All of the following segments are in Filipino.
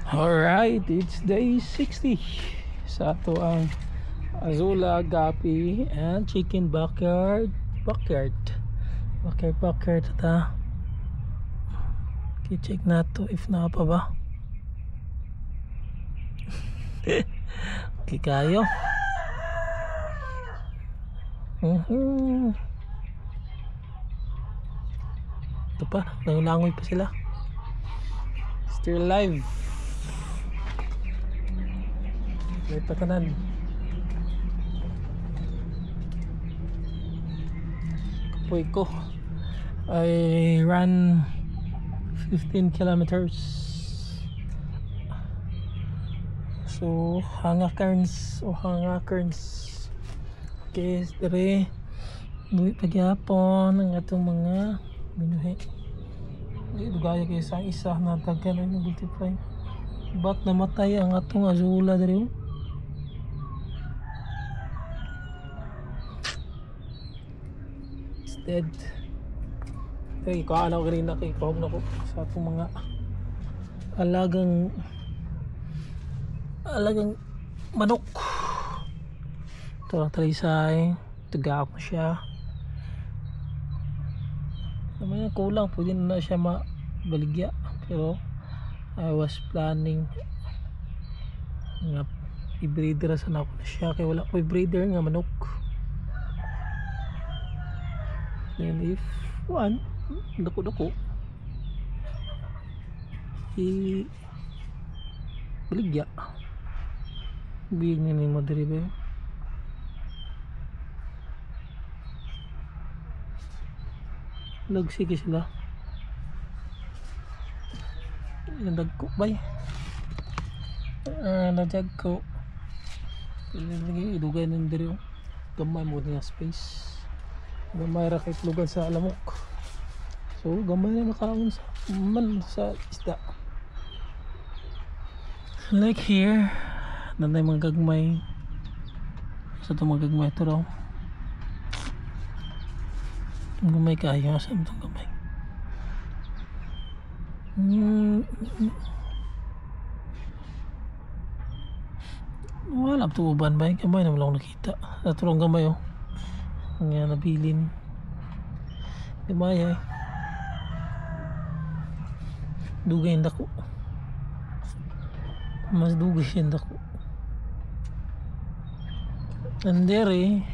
Alright, it's day 60 sa ato ang Azula, Gapi, and Chicken Backyard ta. Okay, check na to if na pa ba. Okay kayo. Ito pa, nangulangoy pa sila. Still alive. May patanan. Kapoy ko. I ran 15 kilometers. So hangakerns. Okay, dere buwi pagyapon ang atong mga binuhi. Dugaya kay isa na daghan ay multiply. Ba't namatay ang atong Azula dere? Dead. Kaya kaanaw ganina kay kahog na ko sa atong mga alagang manok. Ito lang talisay. Tuga ko siya. Naman kulang. Pwede na siya mabaligya. Pero I was planning nga i-breeder sana ako na siya. Kaya wala ko i-breeder nga manok. And if one dako baligya bigyan ni mo diri ba nagsige sila nagko bay najag ko idugay ng diri gamay mo na space. Gamay ra kay lugar sa alamok. So gamay na nakaon sa isda. Like here, nanay mga gagmay. Sa itong mga gagmay ito raw. Gamay kayo sa itong gamay. Wala ito uban ba? Gamay na walang nakita. Sa itong gamay oh. Nga nabilin gamay ay dugay dako mas dugay siya dako andere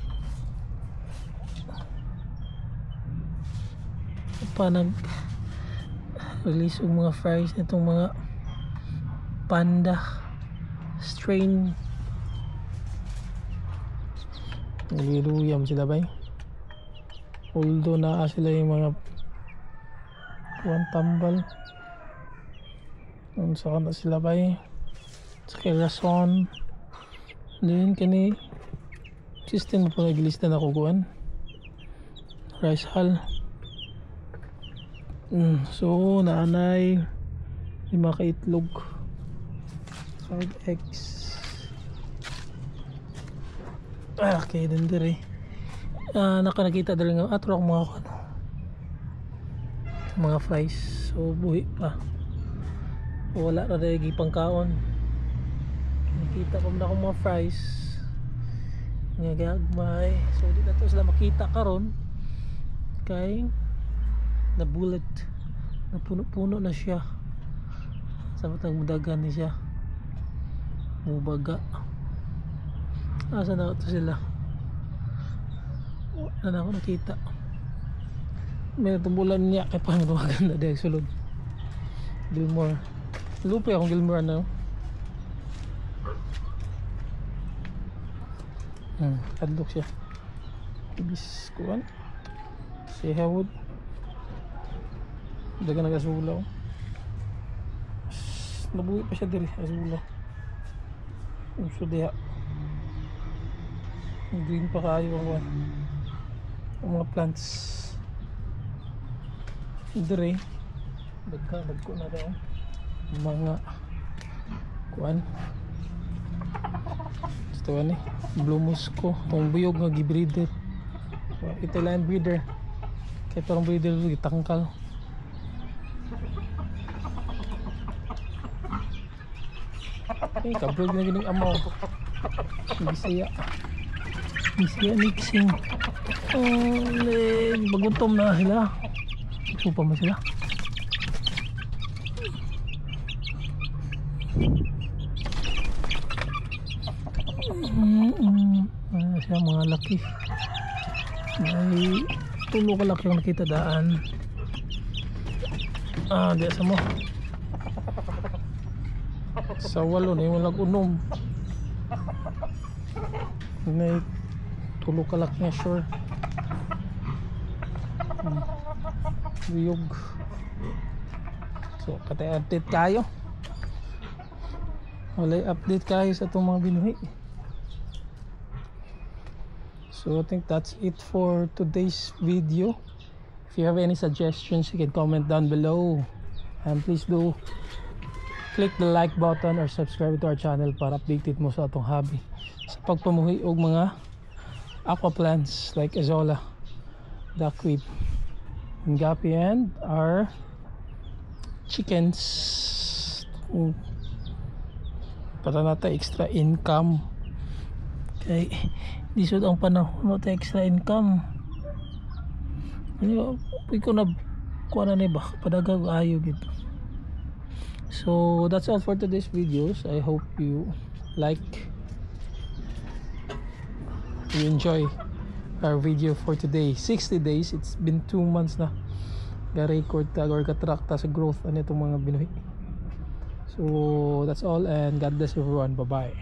pa nag release ng mga fries nitong mga panda strain. Naliluyam sila ba? Although na sila yung mga kuwan tambal. Sa kanta sila ba? Sa kirason. Then kani system na po naglista na kukuan. Rice hull. So naanay 5 kaitlog 5 eggs. Okay, din dire. Nakakita dali nga atro ang mga fries. So buhi pa. Wala na dahil pangkaon. Nakita ko na akong mga fries. Nga gagmay. So di na to sila makita karon. Kay na bullet. Na puno-puno na siya. Sabat ang mudagan ni siya. Mubaga. Asa na ito sila? Wala na ako nakita. May tumbulan niya kay pangduwagan na dahil sulod. Gilmore. Lupa akong Gilmore na. Kadlok siya. Ibis kuwan. Si Howard. Daga nag-asulaw. Nabuhi pa siya diri. Asulaw. So diha. Green pa kayo ang mga plants dire bagko na daw mga kuan ito ni blue musco ang buyog nga gibreeder ito lang breeder kaya parang breeder gitangkal Okay, kabrog na gining amaw. Bisaya. Bisaya mixing. Oh, bagutom na sila. Supa mo sila. Siya mga laki. May tulo ka laki ang nakita daan. Di sa mo. Sa walo na yung lag-unom. May tulo ka laki nga sure. Buyog. So katay update kayo. Walay update kayo sa itong mga binuhi. So I think that's it for today's video. If you have any suggestions, you can comment down below. And please do click the like button or subscribe to our channel para updated mo sa atong hobby sa pagpamuhi og mga aqua plants like azolla, duckweed, gapi, and our chickens para natin extra income. Okay, disod ang panahon mo tayo extra income. Ko na kuha na ba padagag ayo gito. So that's all for today's videos. I hope you enjoy our video for today. 60 days, it's been 2 months na ga-record tag or ka-track ta sa growth ano itong mga binuhi. So that's all, and God bless everyone. Bye bye.